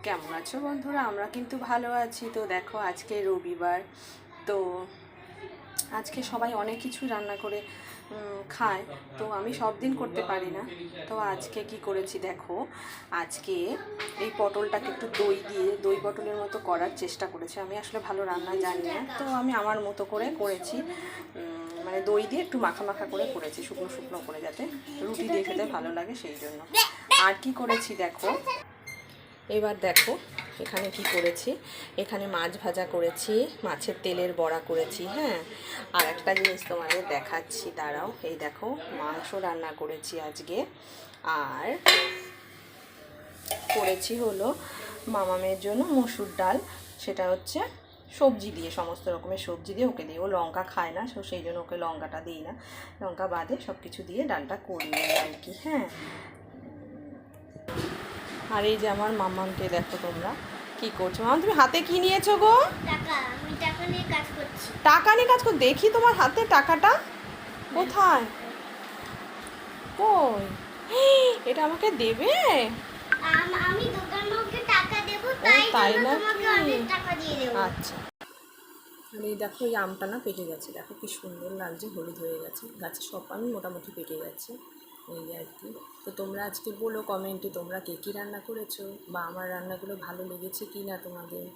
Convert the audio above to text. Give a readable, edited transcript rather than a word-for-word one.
কেমন আছো বন্ধুরা? আমরা কিন্তু ভালো আছি। তো দেখো আজকে রবিবার, তো আজকে সবাই অনেক কিছু রান্না করে খায়, তো আমি সব দিন করতে পারি না। তো আজকে কি করেছি দেখো, আজকে এই পটলটাকে একটু দই পটলের মতো করার চেষ্টা করেছি। আমি আসলে ভালো রান্না জানি না, তো আমি আমার মতো করে করেছি। মানে দই দিয়ে একটু মাখা মাখা করে করেছি, শুকনো শুকনো করে, যাতে রুটি দিয়ে খেতে ভালো লাগে সেই জন্য। আর কি করেছি দেখো, এবার দেখো এখানে কি করেছি। এখানে মাছ ভাজা করেছি, মাছের তেলের বড়া করেছি। হ্যাঁ, আর একটা জিনিস তোমাদের দেখাচ্ছি, দাঁড়াও। এই দেখো মাংস রান্না করেছি আজকে। আর করেছি হলো মামামের জন্য মসুর ডাল, সেটা হচ্ছে সবজি দিয়ে, সমস্ত রকমের সবজি দিয়ে ওকে দিই। ও লঙ্কা খায় না, তো সেই জন্য ওকে লঙ্কাটা দিই না, লঙ্কা বাদে সব কিছু দিয়ে ডালটা করি আর কি। হ্যাঁ, আর এই যে আমার মামামকে দেখো তোমরা কি করছো। মামা তুমি হাতে কি নিয়েছো গো? টাকা। আমি টাকা নিয়ে কাজ করছি। টাকা নিয়ে কাজ করো, দেখি তোমার হাতে টাকাটা কোথায়, কই? এটা আমাকে দেবে? আমি দোকানদারকে টাকা দেব, তাই জন্য নাকি? তোমাকে অনেক টাকা দিয়ে দেব। আচ্ছা। আর এই দেখো এই আমটা না পেকে গেছে, দেখো কি সুন্দর লাগছে, হলুদ হয়ে গেছে, গাছে সব আমি মোটামুটি পেকে গেছে। এই আর কি। তো তোমরা আজকে বলো কমেন্টে তোমরা কে কী রান্না করেছো, বা আমার রান্নাগুলো ভালো লেগেছে কি না তোমাদের।